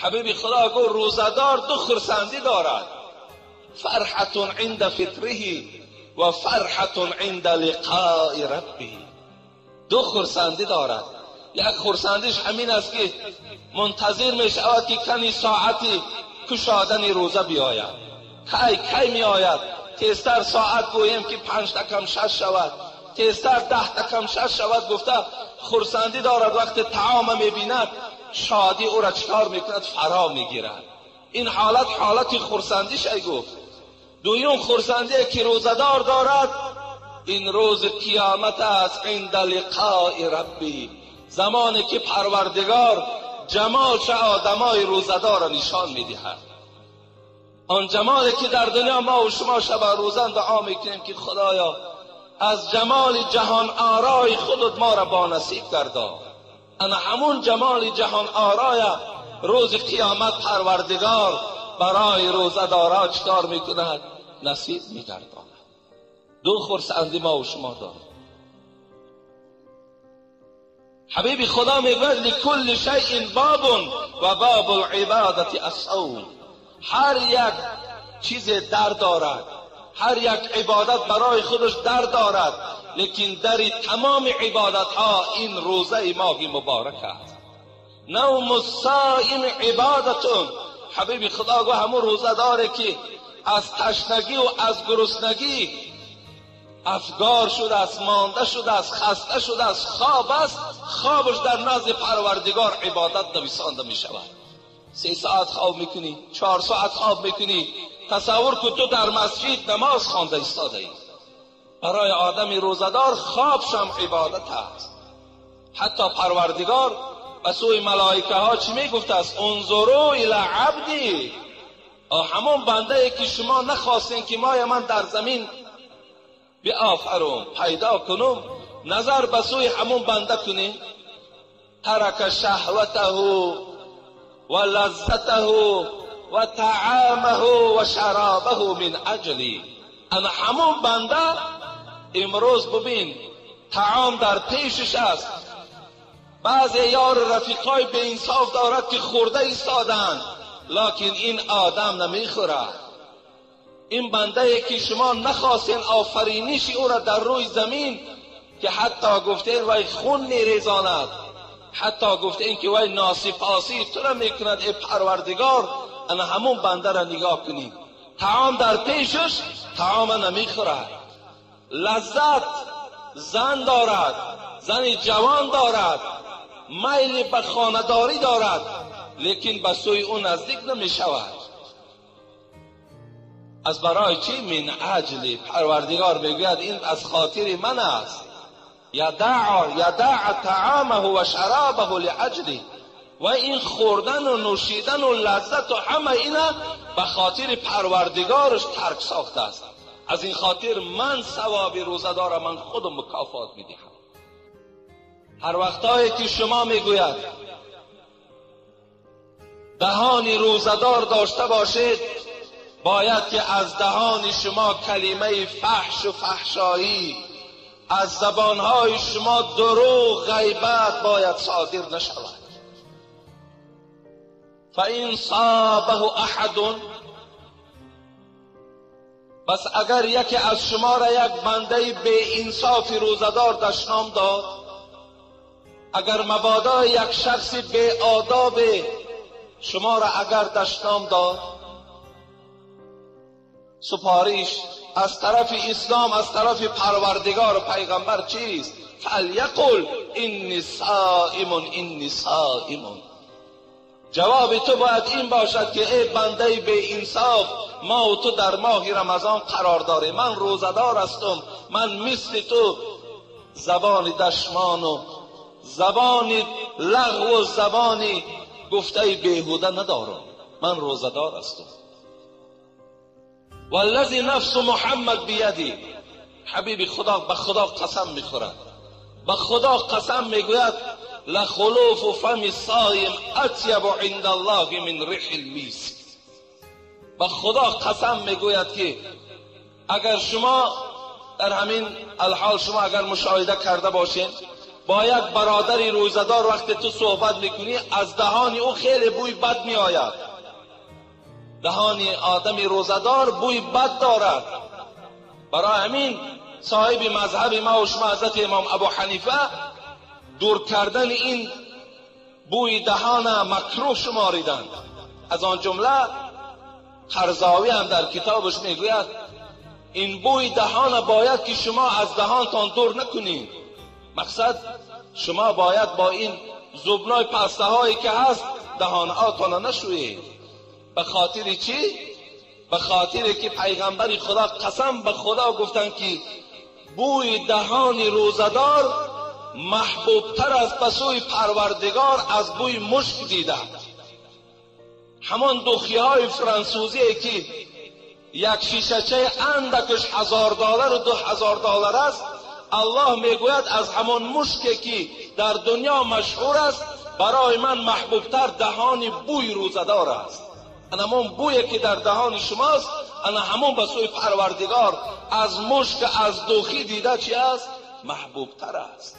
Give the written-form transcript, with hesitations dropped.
حبیب خدا گفت روزدار دو خرسندی دارد، فرحت عند فطره و فرحت عند لقاء ربه. دو خرسندی دارد. یک خرسندیش همین است که منتظر می شود که کنی ساعتی کشادن روزه بیاید. کی می آید؟ تیزتر ساعت گوییم که 5 دقیقه 6 شود، تیزتر 10 دقیقه 6 شود. گفته خرسندی دارد، وقت طعام می بیند شادی او را چکار می کند؟ فرا می گیرد. این حالت خرسندیش ای گفت. دویم خرسندی که روزدار دارد این روز قیامت است، عند لقاء ربی، زمانی که پروردگار جمالش آدمای روزدار را نشان میدهد. آن جمالی که در دنیا ما و شما شب روزان دعا میکنیم که خدایا از جمال جهان آرای خودت ما را با نصیب گردان. انا همون جمال جهان آرای روز قیامت پروردگار برای روزدارا چکار میکند؟ نصیب میگرداند. دو خرسندی ما و شما داریم. حبیب خدا میگوید لکل شیء باب و باب العبادت الصوم. هر یک چیز در دارد، هر یک عبادت برای خودش در دارد، لیکن در تمام عبادت ها این روزه ماه مبارک است. نوم الصائم عبادتون. حبیب خدا گو همون روزه داره که از تشنگی و از گرسنگی افگار شده است، مانده شده است، خسته شده است، خواب است، خوابش در نزد پروردگار عبادت نویسانده می شود. 3 ساعت خواب میکنی، 4 ساعت خواب میکنی. تصور کن تو در مسجد نماز خوانده ایستاده ای. برای آدم روزدار خوابش هم عبادت است. حتی پروردگار به سوی ملائکه ها چی میگفته است؟ انظروا الی عبدی. همون بنده ای که شما نخواستین که مای من در زمین بیافرم، پیدا کنم، نظر به سوی همون بنده کنین. ترک شهوته و لذته و طعامه و شرابه من اجلی. انا همون بنده امروز ببین طعام در پیشش است. بعضی یار رفیقای به انصاف دارد که خورده ایستادند، لکن این آدم نمیخورد. این بنده ای که شما نخواستین آفرینش او را در روی زمین که حتی گفتین وای خون میریزاند، حتی گفتین که وای ناسپاسی تو را میکند ای پروردگار، انا همون بنده را نگاه کنید. طعام در پیشش طعام نمیخورد. لذت زن دارد، زن جوان دارد، میل به خانه‌داری دارد، لیکن به سوی او نزدیک نمی شود. از برای چی؟ من اجل. پروردگار میگوید این از خاطر من است. یدع طعامه و شرابه لاجلی. و این خوردن و نوشیدن و لذت و همه اینا به خاطر پروردگارش ترک ساخته است. از این خاطر من ثواب روزدار من خودم مکافات میدهم. هر وقتایی که شما میگوید دهان روزدار داشته باشید، باید که از دهان شما کلمه فحش و فحشایی، از زبانهای شما دروغ غیبت باید صادر نشود. فإن صابه احد، بس اگر یکی از شما را یک بنده به انصاف روزدار دشنام داد، اگر مبادا یک شخص به آداب شما را اگر دشنام داد، سپاریش از طرف اسلام، از طرف پروردگار و پیغمبر چیست؟ فلیقل انی صائم انی صائم. جواب تو باید این باشد که ای بنده به انصاف، ما و تو در ماه رمضان قرار داریم، من روزدار هستم، من مثل تو زبان دشمان و زبان لغو و زبان گفته بیهوده ندارم، من روزدار هستم. والذی نفس محمد بیدی. حبیب خدا به خدا قسم میخورد، به خدا قسم میگوید لخلوف فم الصائم اطیب عند الله من ریح المسک. به خدا قسم میگوید که اگر شما در همین الحال شما اگر مشاهده کرده باشین، با یک برادری روزدار وقتی تو صحبت میکنی از دهان او خیلی بوی بد میآید. دهان آدمی روزدار بوی بد دارد. برای همین صاحب مذهب ما و شما حضرت امام ابو حنیفه دور کردن این بوی دهان مکروه شماریدند. از آن جمله قرضاوی هم در کتابش میگوید این بوی دهان باید که شما از دهانتان دور نکنید. مقصد شما باید با این زبنای پسته هایی که هست دهان هاتان نشویید. به خاطر چی؟ به خاطر که پیغمبر خدا قسم به خدا گفتن که بوی دهان روزدار محبوبتر از پسوی پروردگار از بوی مشک دیده. همان دخیهای فرانسوزی که یک شیشچه اندکش $1000 و $2000 است، الله میگوید از همان مشکی که در دنیا مشهور است برای من محبوبتر دهان بوی روزدار است. انا همون بویی که در دهان شماست، انا همون به سوی پروردگار از مشک از دخی دیده چی است؟ محبوبتر است.